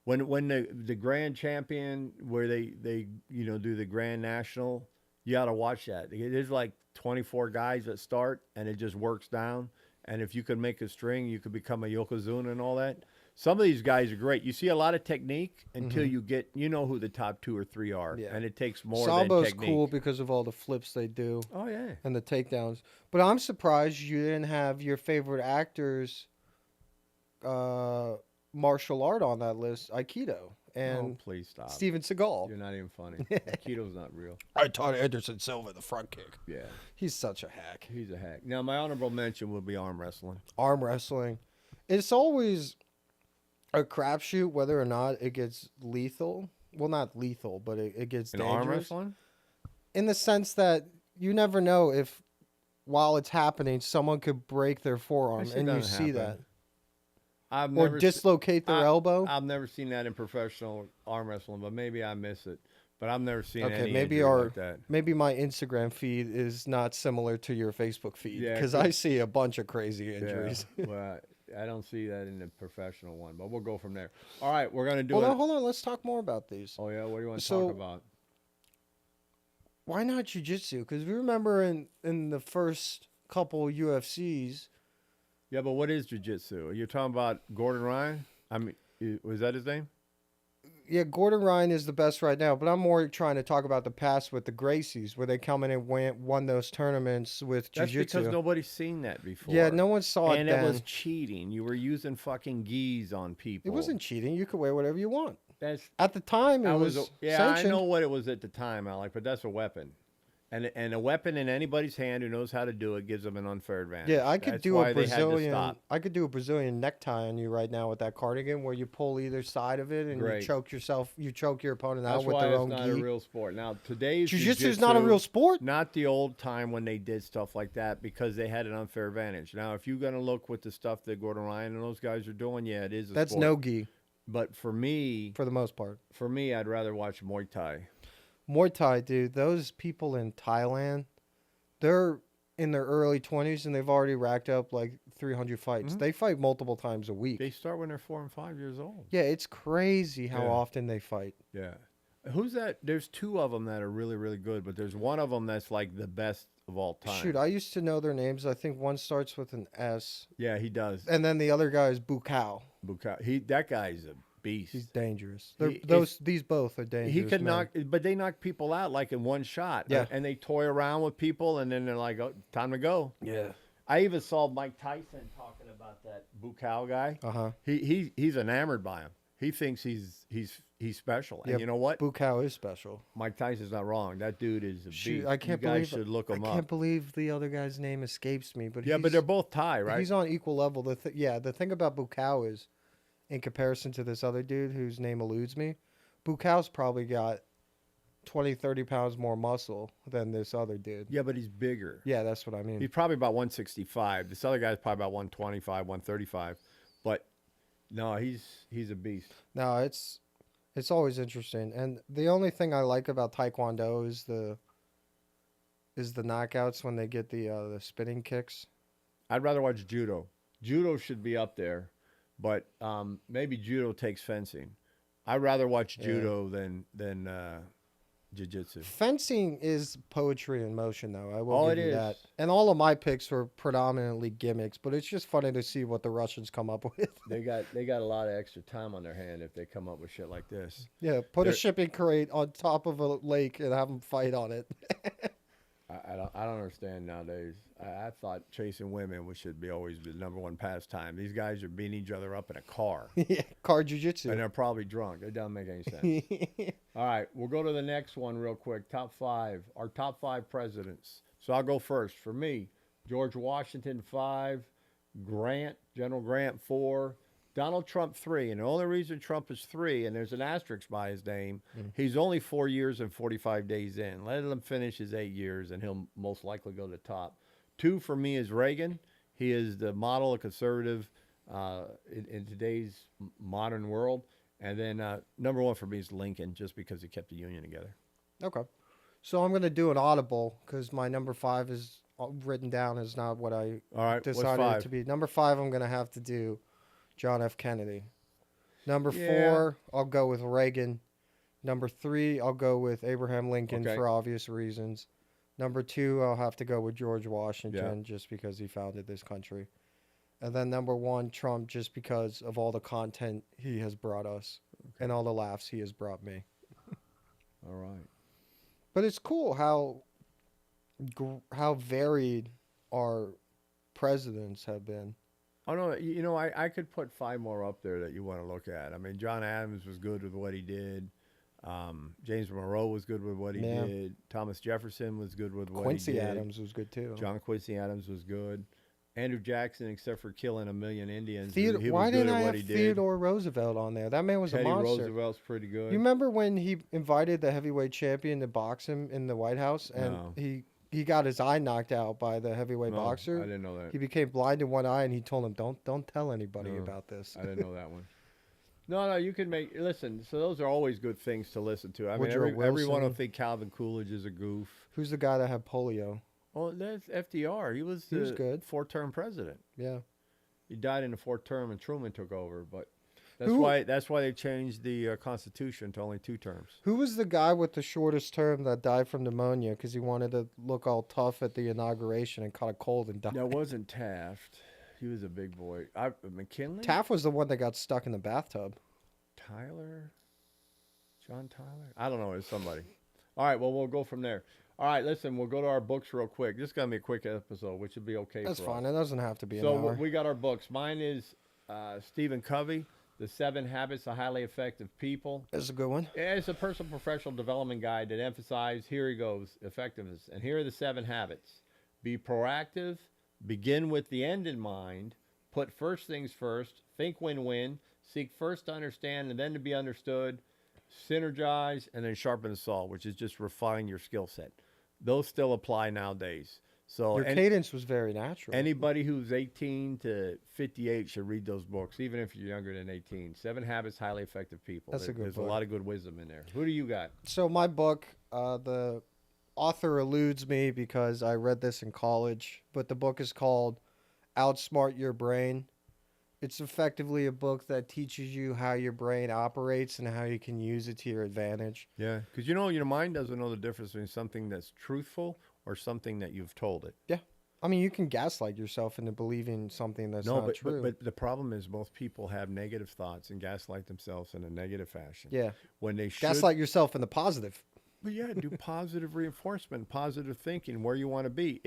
When the grand champion, where they do the grand national, you got to watch that. There's like 24 guys that start, and it just works down. And if you can make a string, you could become a yokozuna and all that. Some of these guys are great. You see a lot of technique until you get, who the top 2 or 3 are. Yeah. And it takes more Sambo's than technique. cool because of all the flips they do Oh, yeah. and the takedowns. But I'm surprised you didn't have your favorite actors martial art on that list, Aikido and Please stop. Steven Seagal. You're not even funny. Aikido's not real. I taught Anderson Silva the front kick. Yeah. He's such a hack. He's a hack. Now, my honorable mention would be arm wrestling. Arm wrestling. It's always a crapshoot whether or not it gets lethal. Well, not lethal, but it gets In dangerous. arm wrestling? in the sense that you never know if while it's happening, someone could break their forearm, shit and you doesn't see happen. that, I've or never dislocate their elbow. I've never seen that in professional arm wrestling, but maybe I miss it. But I've never seen Okay, any maybe injury like that. maybe my Instagram feed is not similar to your Facebook feed Yeah, because I see a bunch of crazy injuries. Yeah. Well, I don't see that in the professional one, but we'll go from there. All right, we're gonna do Hold it. on, hold on. Let's talk more about these. Oh yeah, what do you want to So- talk about? Why not jujitsu? Because we remember in the first couple UFCs. Yeah, but what is jiu-jitsu? Are you talking about Gordon Ryan? I mean, was that his name? Yeah, Gordon Ryan is the best right now, but I'm more trying to talk about the past with the Gracies, where they come in and won those tournaments with That's because jiu-jitsu. nobody's seen that before. Yeah, no one saw it and then. it was cheating. You were using fucking gis on people. It wasn't cheating. You could wear whatever you want. That's At the time, it was sanctioned. I know what it was at the time, Alec, but that's a weapon. And a weapon in anybody's hand who knows how to do it gives them an unfair advantage. Yeah, I could That's do why a they had to Brazilian. stop. I could do a Brazilian necktie on you right now with that cardigan, where you pull either side of it and Great. you choke yourself. You choke your opponent That's out with why their it's own not gi. a real sport. Now today's Jiu-jitsu is not a real sport. Not the old time when they did stuff like that because they had an unfair advantage. Now, if you're gonna look with the stuff that Gordon Ryan and those guys are doing, yeah, it is. That's sport. no gi But for me, for the most part. I'd rather watch Muay Thai. Muay Thai, dude. Those people in Thailand, they're in their early 20s and they've already racked up like 300 fights. Mhm. They fight multiple times a week. They start when they're 4 and 5 years old. Yeah, it's crazy how Yeah. often they fight. Yeah. Who's that? There's two of them that are really, really good, but there's one of them that's like the best of all time. Shoot, I used to know their names. I think one starts with an S, Yeah, he does. and then the other guy is Bukau. That guy's a beast. He's dangerous. He- These both are dangerous. He could men. but they knock people out like in one shot. Yeah. And they toy around with people, and then they're like, "Oh, time to go." Yeah. I even saw Mike Tyson talking about that Bukau guy. Uh-huh. He's enamored by him. He thinks he's special. And Yeah, you know what? Bukau is special. Mike Tyson's not wrong. That dude is a Shoot, beast. I can't you guys believe should look him I up. can't believe the other guy's name escapes me. But Yeah, but they're both Thai, right? He's on equal level. The thing about Bukau is, in comparison to this other dude whose name eludes me, Bukau's probably got 20, 30 pounds more muscle than this other dude. Yeah, but he's bigger. Yeah, that's what I mean. He's probably about 165. This other guy's probably about 125, 135. But no, he's a beast. No, it's always interesting, and the only thing I like about Taekwondo is the knockouts when they get the spinning kicks. I'd rather watch judo. Judo should be up there, but maybe judo takes fencing. I'd rather watch judo than jiu-jitsu. Fencing is poetry in motion, though. I will Oh, give it you is. that. And all of my picks were predominantly gimmicks, but it's just funny to see what the Russians come up with. They got a lot of extra time on their hand if they come up with shit like this. Yeah, put a They're- shipping crate on top of a lake and have them fight on it. I don't understand nowadays. I thought chasing women should be always the number one pastime. These guys are beating each other up in a car, Yeah, car and jiu-jitsu. they're probably drunk. It doesn't make any sense. All right, we'll go to the next one real quick. Top five. Our top five presidents. So I'll go first. For me, George Washington 5, General Grant 4, Donald Trump 3. And the only reason Trump is 3, and there's an asterisk by his name, he's only 4 years and 45 days in. Let him finish his 8 years, and he'll most likely go to the top. 2 for me is Reagan. He is the model of conservative in today's modern world. And then number 1 for me is Lincoln, just because he kept the Union together. Okay. So I'm going to do an audible because my number 5 is written down as not what I All right, what's decided it 5? to be. Number 5, I'm going to have to do John F. Kennedy. Number Yeah. 4, I'll go with Reagan. Number 3, I'll go with Abraham Lincoln Okay. for obvious reasons. Number 2, I'll have to go with George Washington just because he founded this country. And then number 1, Trump, just because of all the content he has brought us and all the laughs he has brought me. All right. But it's cool how varied our presidents have been. Oh, no, you know, I could put 5 more up there that you want to look at. I mean, John Adams was good with what he did. James Monroe was good with what he Yeah. did. Thomas Jefferson was good with what Quincy he did. Adams was good too. John Quincy Adams was good. Andrew Jackson, except for killing a million Indians, Theodore, he was why good didn't at I what have he did. Theodore Roosevelt on there? That man was Teddy a monster. Roosevelt's pretty good. You remember when he invited the heavyweight champion to box him in the White House, and No. he got his eye knocked out by the heavyweight No, boxer? I didn't know that. He became blind in one eye, and he told him, "Don't tell anybody No, about this." I didn't know that one. No, you can listen. So those are always good things to listen to. I mean, Woodrow everyone will Wilson. think Calvin Coolidge is a goof. Who's the guy that had polio? Well, that's FDR. He was good. 4-term president. Yeah. He died in the 4th term, and Truman took over. But Who- that's why they changed the Constitution to only 2 terms. Who was the guy with the shortest term that died from pneumonia because he wanted to look all tough at the inauguration and caught a cold and died? That wasn't Taft. He was a big boy. McKinley. Taft was the one that got stuck in the bathtub. John Tyler. I don't know. It's somebody. All right. Well, we'll go from there. All right. Listen, we'll go to our books real quick. This is gonna be a quick episode, which would be okay. That's for fine. us. It doesn't have to be an So hour. we got our books. Mine is Stephen Covey, The 7 Habits of Highly Effective People. That's a good one. It's a personal professional development guide that emphasizes, here he goes, effectiveness. And here are the 7 habits. Be proactive, begin with the end in mind, put first things first, think win-win, seek first to understand and then to be understood, synergize, and then sharpen the saw, which is just refine your skill set. Those still apply nowadays. So Your cadence was very natural. anybody who's 18 to 58 should read those books, even if you're younger than 18. 7 Habits, Highly Effective People. That's a good There's book. a lot of good wisdom in there. Who do you got? So my book, the author eludes me because I read this in college, but the book is called Outsmart Your Brain. It's effectively a book that teaches you how your brain operates and how you can use it to your advantage. Yeah, because your mind doesn't know the difference between something that's truthful or something that you've told it. Yeah. I mean, you can gaslight yourself into believing something that's not true. But the problem is most people have negative thoughts and gaslight themselves in a negative fashion. Yeah. When they should. Gaslight yourself in the positive. But yeah, do positive reinforcement, positive thinking, where you want to be.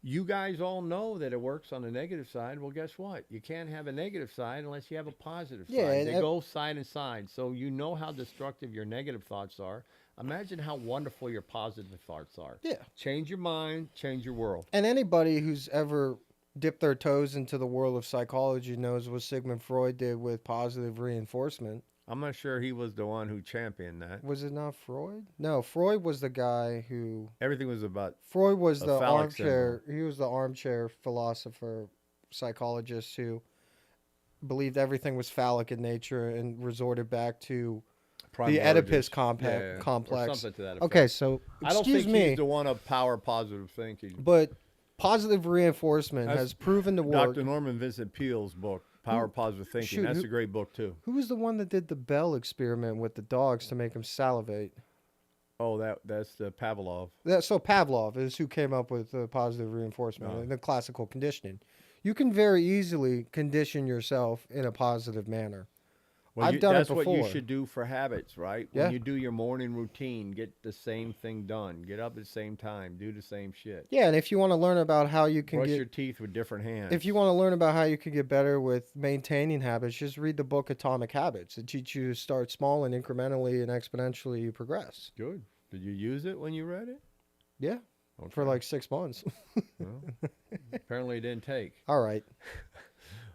You guys all know that it works on the negative side. Well, guess what? You can't have a negative side unless you have a positive Yeah, side. and They go side and side. So you know how destructive your negative thoughts are. Imagine how wonderful your positive thoughts are. Yeah. Change your mind, change your world. And anybody who's ever dipped their toes into the world of psychology knows what Sigmund Freud did with positive reinforcement. I'm not sure he was the one who championed that. Was it not Freud? No, Freud was the guy who... Everything was about Freud was A the phallic armchair... He was the armchair philosopher, psychologist who believed everything was phallic in nature and resorted back to the Oedipus complex. Or something to that effect. Okay, so I don't excuse think me, he's the one of power positive thinking. but positive reinforcement That's has proven to work. Dr. Norman Vincent Peale's book, Power Positive Thinking. shoot, That's who- a great book too. Who was the one that did the Bell experiment with the dogs to make them salivate? Oh, that's the Pavlov. So Pavlov is who came up with positive reinforcement Oh. and the classical conditioning. You can very easily condition yourself in a positive manner. Well, I've done it that's what you before. should do for habits, right? Yeah. When you do your morning routine, get the same thing done. Get up at the same time. Do the same shit. Yeah, and if you want to learn about how you can Brush get your teeth with different hands. if you want to learn about how you can get better with maintaining habits, just read the book Atomic Habits. It teaches you to start small and incrementally and exponentially you progress. Good. Did you use it when you read it? Yeah, for Okay. like 6 months. Well, apparently it didn't take. All right.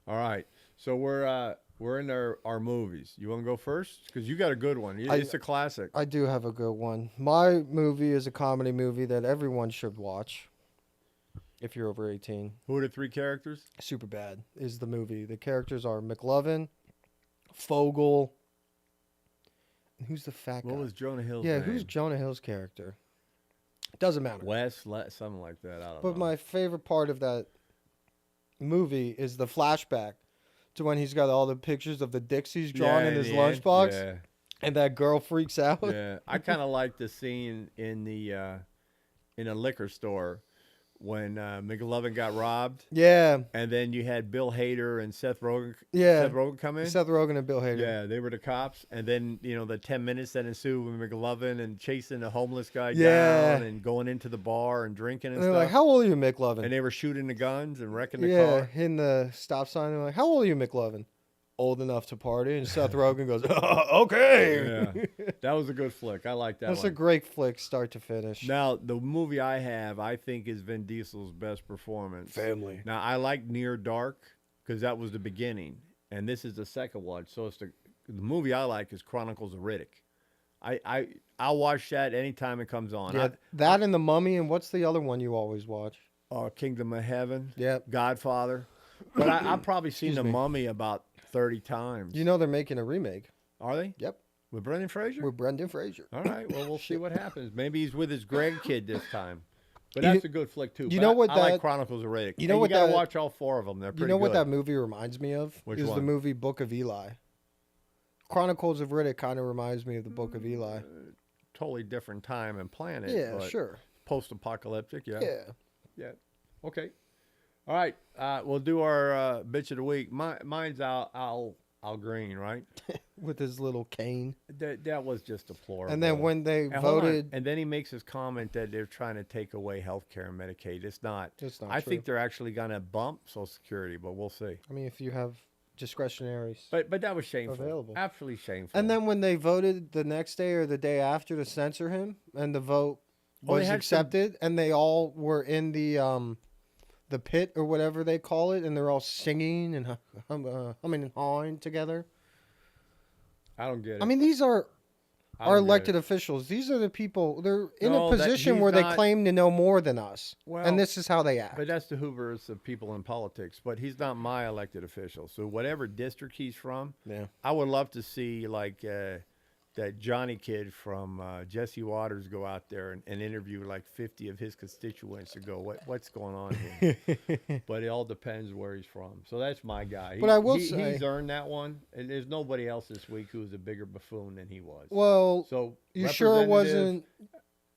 All right. So we're in our movies. You want to go first? Because you got a good one. It's a classic. I do have a good one. My movie is a comedy movie that everyone should watch if you're over 18. Who are the 3 characters? Superbad is the movie. The characters are McLovin, Fogel. And who's the fat guy? What was Jonah Hill's yeah, name? who's Jonah Hill's character? Doesn't matter. Something like that. I don't know. But my favorite part of that movie is the flashback to when he's got all the pictures of the Dixies drawn in his lunchbox, Yeah. and that girl freaks out. Yeah, I kind of like the scene in a liquor store when McLovin got robbed, Yeah, and then you had Bill Hader and Seth Rogen. Yeah. Seth Rogen come in. Seth Rogen and Bill Hader. Yeah, they were the cops, and then the 10 minutes that ensued with McLovin and chasing the homeless guy Yeah. down and going into the bar and drinking and And they're stuff. like, "How old are you, McLovin?" And they were shooting the guns and wrecking the yeah, car. hitting the stop sign. They're like, "How old are you, McLovin?" old enough to party, and Seth Rogen goes, okay. Yeah, that was a good flick. I like that That's one. a great flick, start to finish. Now, the movie I think is Vin Diesel's best performance. Family. Now, I like Near Dark because that was the beginning, and this is the second one. So it's the movie I like is Chronicles of Riddick. I'll watch that anytime it comes on. Yeah, that and The Mummy, and what's the other one you always watch? Kingdom of Heaven. Yep. Godfather. But I've probably seen Excuse The me. Mummy about 30 times. You know they're making a remake. Are they? Yep. With Brendan Fraser? With Brendan Fraser. All right. Well, we'll see what happens. Maybe he's with his grandkid this time. But You- that's a good flick too. you But know what I like that- Chronicles of Riddick. you know And what you gotta that- watch all 4 of them. They're pretty You know what good. that movie reminds me of? Which is one? the movie Book of Eli. Chronicles of Riddick kind of reminds me of the Book of Eli. Totally different time and planet. Yeah, but sure. Post-apocalyptic. Yeah. Yeah. Yeah. Okay. All right. We'll do our bitch of the week. Mine's Al Green, right? With his little cane. That was just deplorable. And then when they And hold on. voted, And then he makes his comment that they're trying to take away health care and Medicaid. It's not. It's not I true. think they're actually going to bump Social Security, but we'll see. I mean, if you have discretionary. But that was shameful. Available. Absolutely shameful. And then when they voted the next day or the day after to censor him, and the vote Oh, they was had some- accepted, and they all were in the pit or whatever they call it, and they're all singing and humming and hawing together. I don't get it. I mean, these are I our don't get elected it. officials. These are the people. They're in No, a that position he's where they not- claim to know more than us, Well, and this is how they act. But that's the hubris of people in politics. But he's not my elected official. So whatever district he's from, Yeah. I would love to see like that Johnny kid from Jesse Waters go out there and interview like 50 of his constituents to go, what's going on here? But it all depends where he's from. So that's my guy. But I will say- he's earned that one. And there's nobody else this week who's a bigger buffoon than he was. Well, So you sure it Representative wasn't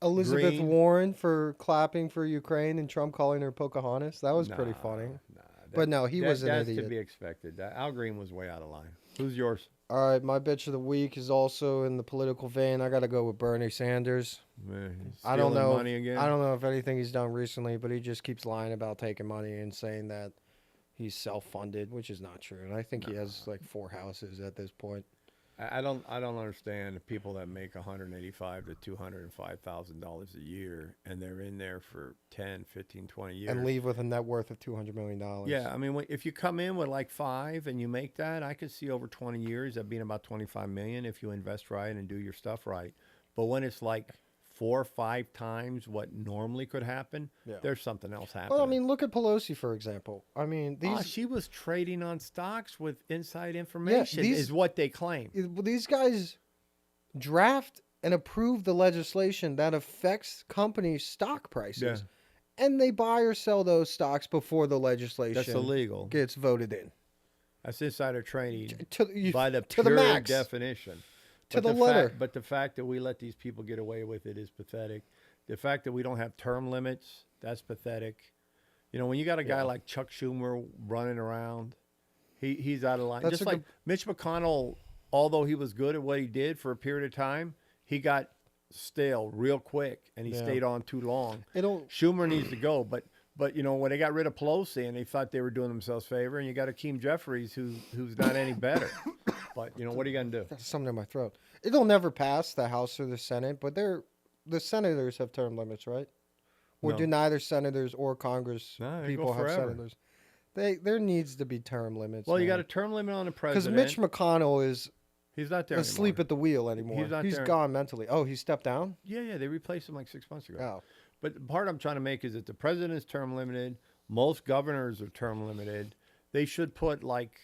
Elizabeth Green- Warren for clapping for Ukraine and Trump calling her Pocahontas? That was pretty Nah, funny. nah, But no, he was an that's idiot. to be expected. Al Green was way out of line. Who's yours? All right, my bitch of the week is also in the political vein. I got to go with Bernie Sanders. I don't Stealing know. money again? I don't know if anything he's done recently, but he just keeps lying about taking money and saying that he's self-funded, which is not true. And I think he has like 4 houses at this point. I don't understand the people that make $185,000 to $205,000 a year and they're in there for 10, 15, 20 years. And leave with a net worth of $200 million. Yeah, I mean, if you come in with like 5 and you make that, I could see over 20 years that being about 25 million if you invest right and do your stuff right. But when it's like 4 or 5 times what normally could happen, Yeah. there's something else happening. Well, I mean, look at Pelosi, for example. I mean, these she was trading on stocks with inside information, is what they claim. these guys draft and approve the legislation that affects companies' stock prices. And they buy or sell those stocks before the legislation That's illegal. gets voted in. That's insider trading To by the to pure the max. definition. To But the letter. But the fact that we let these people get away with it is pathetic. The fact that we don't have term limits, that's pathetic. You know, when you got a guy like Chuck Schumer running around, he's out of line. That's Just a like Mitch McConnell, although he was good at what he did for a period of time, he got stale real quick and he stayed on too long. Schumer needs to go, but you know, when they got rid of Pelosi and they thought they were doing themselves a favor, and you got Akeem Jeffries who's not any better. But you know, what are you gonna do? That's something in my throat. It'll never pass the House or the Senate, but the senators have term limits, right? Or No. do neither senators or Congress No, they people go have forever. senators? There needs to be term limits. Well, you got a term limit on the because president. Mitch McConnell is He's not there asleep anymore. at the wheel anymore. He's not He's there. gone mentally. Oh, he stepped down? Yeah, they replaced him like 6 months ago. Oh. But the part I'm trying to make is that the president's term limited. Most governors are term limited. They should put like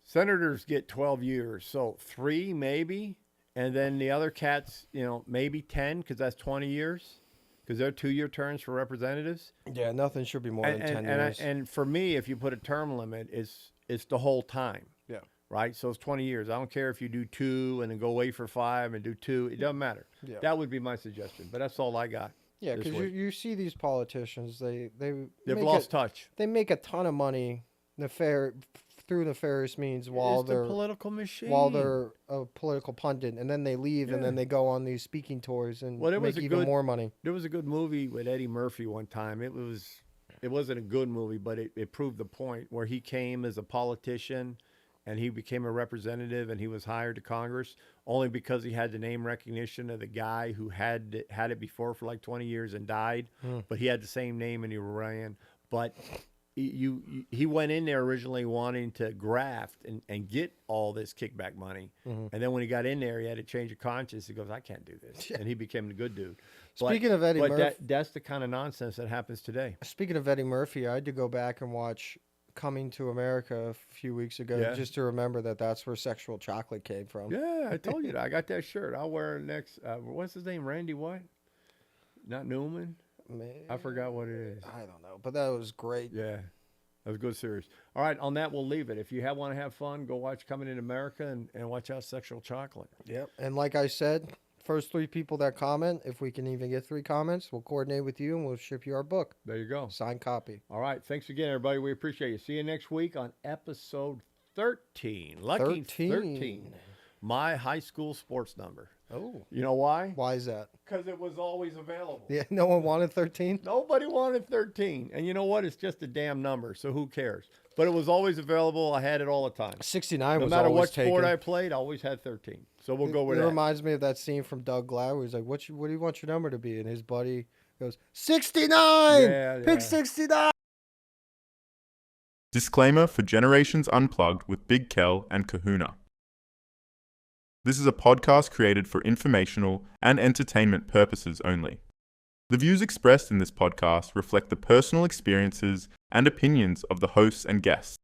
senators get 12 years, so 3 maybe, and then the other cats, you know, maybe 10 because that's 20 years because they're 2-year terms for representatives. Yeah, nothing should be more than 10 years. And for me, if you put a term limit, it's the whole time. Yeah. Right? So it's 20 years. I don't care if you do 2 and then go away for 5 and do 2. It doesn't matter. Yeah. That would be my suggestion. But that's all I got. Yeah, this because week. you see these politicians, they've They've lost touch. They make a ton of money through nefarious means while It's they're the political machine. while they're a political pundit, and then they leave, and then they go on these speaking tours and Well, there make was a even good- more money. There was a good movie with Eddie Murphy one time. It wasn't a good movie, but it proved the point where he came as a politician and he became a representative, and he was hired to Congress only because he had the name recognition of the guy who had it before for like 20 years and died, but he had the same name and he ran. But he went in there originally wanting to graft and get all this kickback money. And then when he got in there, he had to change of conscience. He goes, I can't do this. And he became the good dude. Speaking of Eddie Murphy, that's the kind of nonsense that happens today. Speaking of Eddie Murphy, I had to go back and watch Coming to America a few weeks ago just to remember that that's where Sexual Chocolate came from. Yeah, I told you that. I got that shirt. I'll wear it next. What's his name? Randy what? Not Newman? Man, I forgot what it is. I don't know, but that was great. Yeah, that was a good series. All right, on that, we'll leave it. If you want to have fun, go watch Coming in America and watch out Sexual Chocolate. Yep. And like I said, first 3 people that comment, if we can even get 3 comments, we'll coordinate with you and we'll ship you our book. There you go. Signed copy. All right. Thanks again, everybody. We appreciate you. See you next week on episode 13. Lucky 13. My high school sports number. Oh. You know why? Why is that? Because it was always available. Yeah, no one wanted 13? Nobody wanted 13. And you know what? It's just a damn number, so who cares? But it was always available. I had it all the time. 69 no was matter always what taken. sport I played, I always had 13. So we'll go with it that. It reminds me of that scene from Doug Glad where he's like, what do you want your number to be? And his buddy goes, 69! Yeah, Pick 69! Disclaimer for Generations Unplugged with Big Kel and Kahuna. This is a podcast created for informational and entertainment purposes only. The views expressed in this podcast reflect the personal experiences and opinions of the hosts and guests.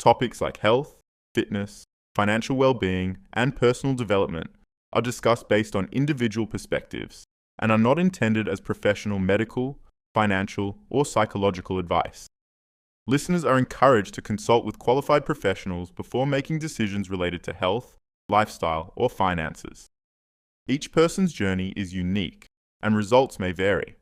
Topics like health, fitness, financial well-being, and personal development are discussed based on individual perspectives and are not intended as professional medical, financial, or psychological advice. Listeners are encouraged to consult with qualified professionals before making decisions related to health, lifestyle, or finances. Each person's journey is unique, and results may vary.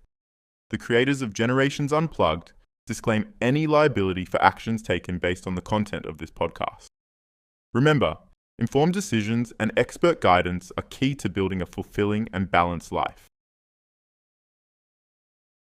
The creators of Generations Unplugged disclaim any liability for actions taken based on the content of this podcast. Remember, informed decisions and expert guidance are key to building a fulfilling and balanced life.